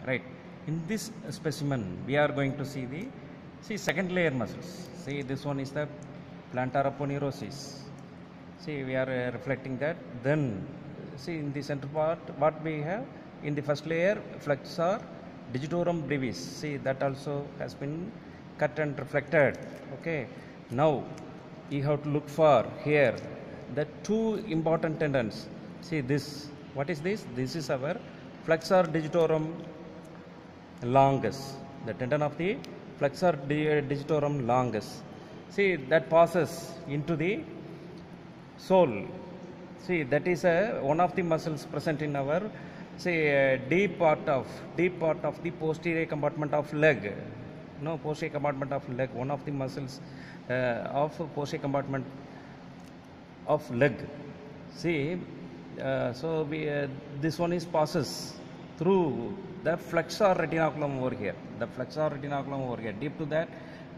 right? In this specimen, we are going to see the second layer muscles. See, this one is the plantar aponeurosis. See, we are reflecting that. Then, see, in the center part, what we have in the first layer, flexor digitorum brevis. See, that also has been cut and reflected. Okay. Now, you have to look for here the two important tendons. See this. What is this? This is our flexor digitorum longus. The tendon of the flexor digitorum longus. See, that passes into the sole. See, that is one of the muscles present in our deep part of the posterior compartment of leg. No, posterior compartment of leg. One of the muscles of posterior compartment of leg. See, so this one is passes through the flexor retinaculum over here. The flexor retinaculum over here. Deep to that,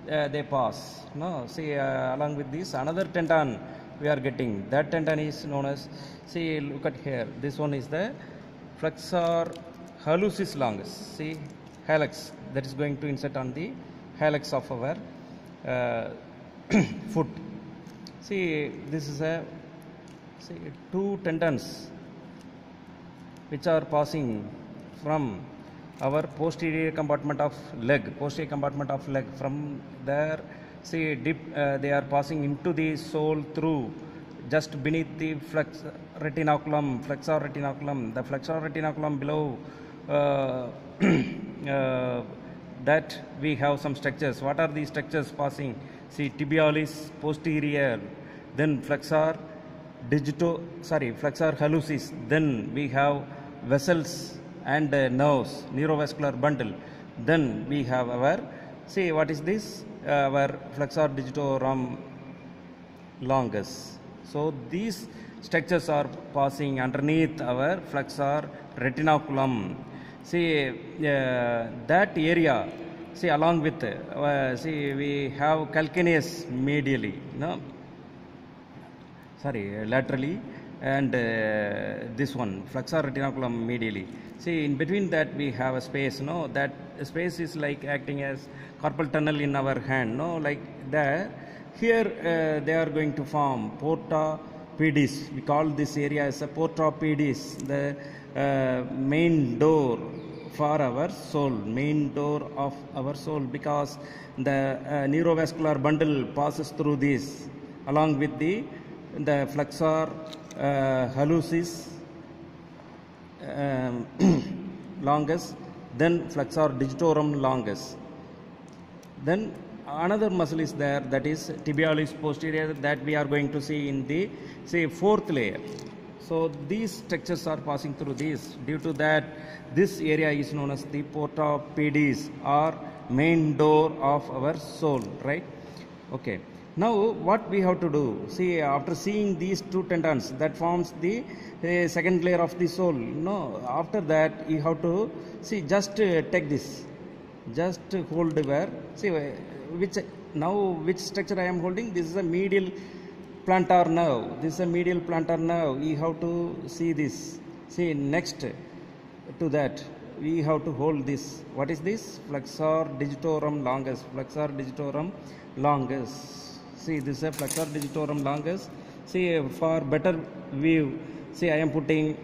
they pass. No, see, along with this, another tendon we are getting. That tendon is known as, see, look at here. This one is the flexor hallucis longus. See, hallux that is going to insert on the hallux of our foot. See, this is two tendons which are passing from our posterior compartment of leg, from there. See, deep, they are passing into the sole through just beneath the flexor retinaculum. The flexor retinaculum below that we have some structures. What are these structures passing? See, tibialis posterior, then flexor hallucis, then we have vessels and nerves, neurovascular bundle. Then we have our, see, what is this? Our flexor digitorum longus. So these structures are passing underneath our flexor retinaculum. See, that area, see, along with, see, we have calcaneus medially, no? Sorry, laterally, and this one, flexor retinaculum medially. See, in between that we have a space, no? That space is like acting as carpal tunnel in our hand, no? Like that. Here they are going to form porta pedis. We call this area as a porta pedis, the main door for our soul, because the neurovascular bundle passes through this along with the flexor hallucis longus, then flexor digitorum longus. Then another muscle is there, that is tibialis posterior, that we are going to see in the fourth layer. So these structures are passing through this. Due to that, this area is known as the porta pedis, or main door of our soul, right? Okay. Now what we have to do? See, after seeing these two tendons, that forms the second layer of the sole. No, after that you have to see, just take this, just hold where, see, which structure I am holding. This is a medial plantar nerve. You have to see this. See, next to that we have to hold this. What is this? Flexor digitorum longus. See, this is a flexor digitorum longus. See, for better view, see, I am putting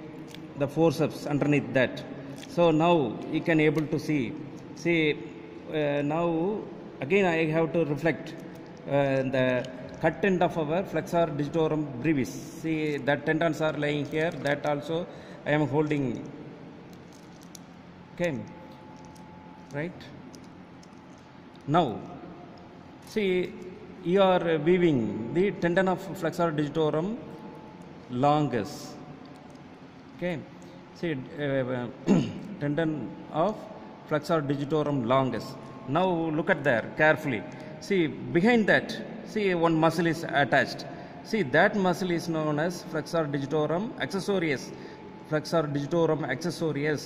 the forceps underneath that. So now you can able to see. See, now again I have to reflect the cut end of our flexor digitorum brevis. See, that tendons are lying here. That also I am holding. Okay, right? Now, see, you are weaving the tendon of flexor digitorum longus. Okay, see, tendon of flexor digitorum longus. Now look at there carefully. See, behind that, see, one muscle is attached. See, that muscle is known as flexor digitorum accessorius.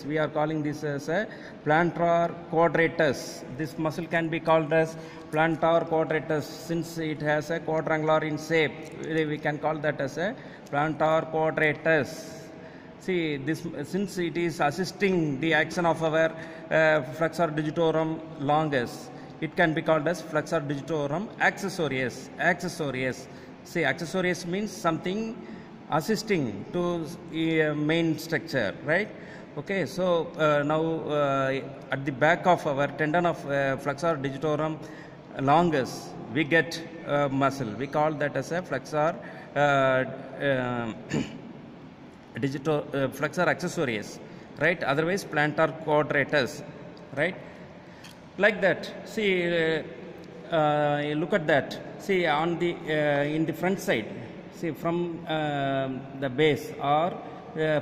We are calling this as a plantar quadratus. This muscle can be called as plantar quadratus since it has a quadrangular in shape. We can call that as a plantar quadratus. See this, since it is assisting the action of our flexor digitorum longus, it can be called as flexor digitorum accessorius. Accessorius. See, accessorius means something assisting to main structure, right? Okay, so now at the back of our tendon of flexor digitorum longus, we get muscle. We call that as a flexor flexor accessorius, right? Otherwise plantar quadratus, right? Like that. See, look at that. See, on the in the front side, see from the base or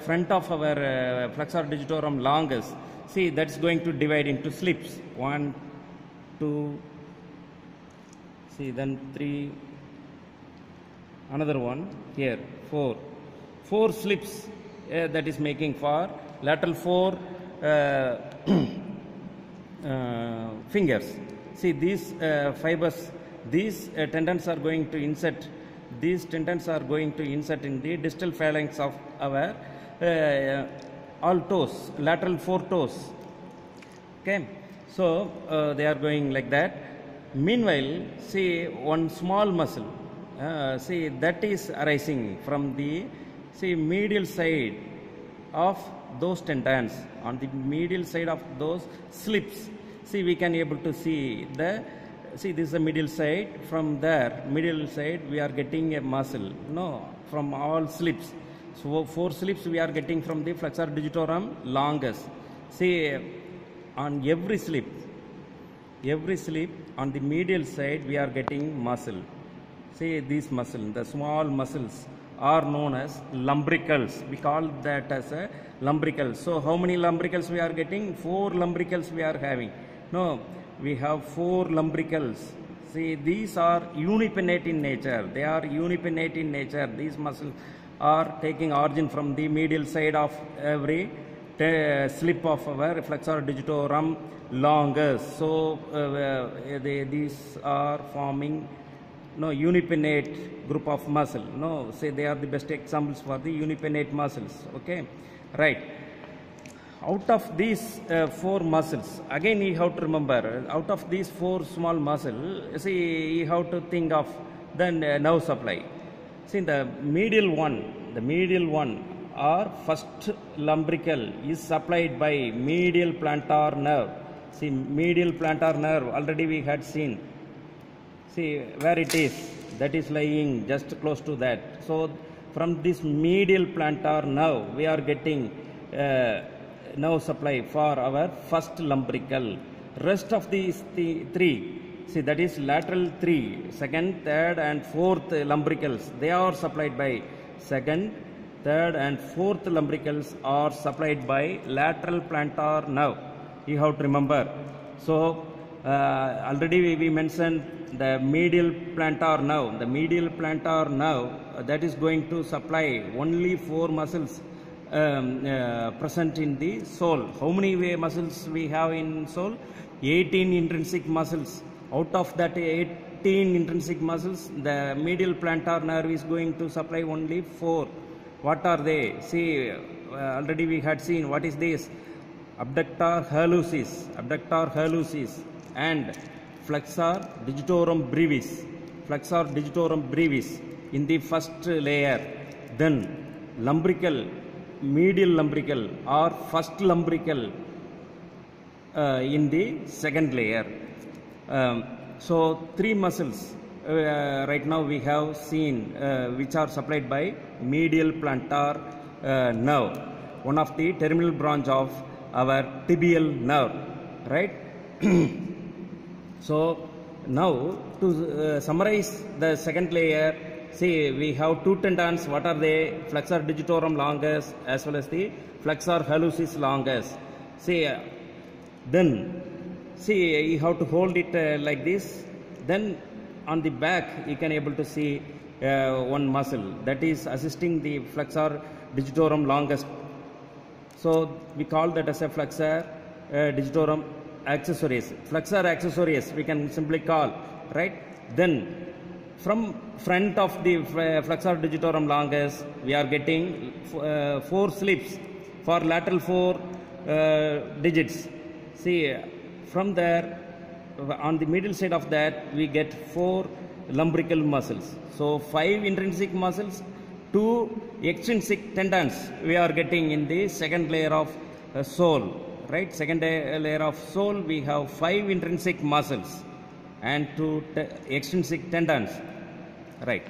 front of our flexor digitorum longus, see that's going to divide into slips. 1, 2, see then 3, another one here, 4. 4 slips that is making for lateral 4 fingers. See these fibers, these tendons are going to insert. These tendons are going to insert in the distal phalanx of our all toes, lateral 4 toes. Okay, so they are going like that. Meanwhile, see one small muscle. See that is arising from the medial side of those tendons. On the medial side of those slips, see we can able to see the, see this is the medial side. From there medial side we are getting a muscle, no, from all slips. So 4 slips we are getting from the flexor digitorum longus. See on every slip on the medial side we are getting muscle. See these muscles, the small muscles are known as lumbricals. We call that as a lumbrical. So how many lumbricals we are getting? 4 lumbricals we are having. No, we have 4 lumbricals. See, these are unipinnate in nature. They are unipinnate in nature. These muscles are taking origin from the medial side of every slip of our flexor digitorum longus. So these are forming unipinnate group of muscle. No, say they are the best examples for the unipinnate muscles. Okay, right. Out of these 4 muscles, again you have to remember, out of these 4 small muscles, see you have to think of the nerve supply. See the medial one or first lumbrical is supplied by medial plantar nerve. See medial plantar nerve already we had seen. See where it is, that is lying just close to that. So from this medial plantar nerve we are getting nerve supply for our first lumbrical. Rest of these 3, see that is lateral 3, second, third and fourth lumbricals, they are supplied by second, third and fourth lumbricals are supplied by lateral plantar nerve. You have to remember. So already we mentioned the medial plantar nerve. The medial plantar nerve that is going to supply only 4 muscles present in the sole. How many muscles we have in sole? 18 intrinsic muscles. Out of that 18 intrinsic muscles, the medial plantar nerve is going to supply only 4. What are they? See, already we had seen what is this? Abductor hallucis and flexor digitorum brevis. Flexor digitorum brevis in the first layer. Then lumbrical, medial lumbrical or first lumbrical in the second layer. So 3 muscles right now we have seen which are supplied by medial plantar nerve, one of the terminal branch of our tibial nerve, right? So now to summarize the second layer, see we have 2 tendons. What are they? Flexor digitorum longus as well as the flexor hallucis longus. See then see you have to hold it like this. Then on the back you can able to see one muscle that is assisting the flexor digitorum longus. So we call that as a flexor digitorum accessorius. Flexor accessorius we can simply call, right? Then from front of the flexor digitorum longus, we are getting 4 slips for lateral 4 digits. See, from there, on the middle side of that, we get 4 lumbrical muscles. So 5 intrinsic muscles, 2 extrinsic tendons we are getting in the second layer of sole. Right, second layer of sole, we have 5 intrinsic muscles and 2 extrinsic tendons. Right.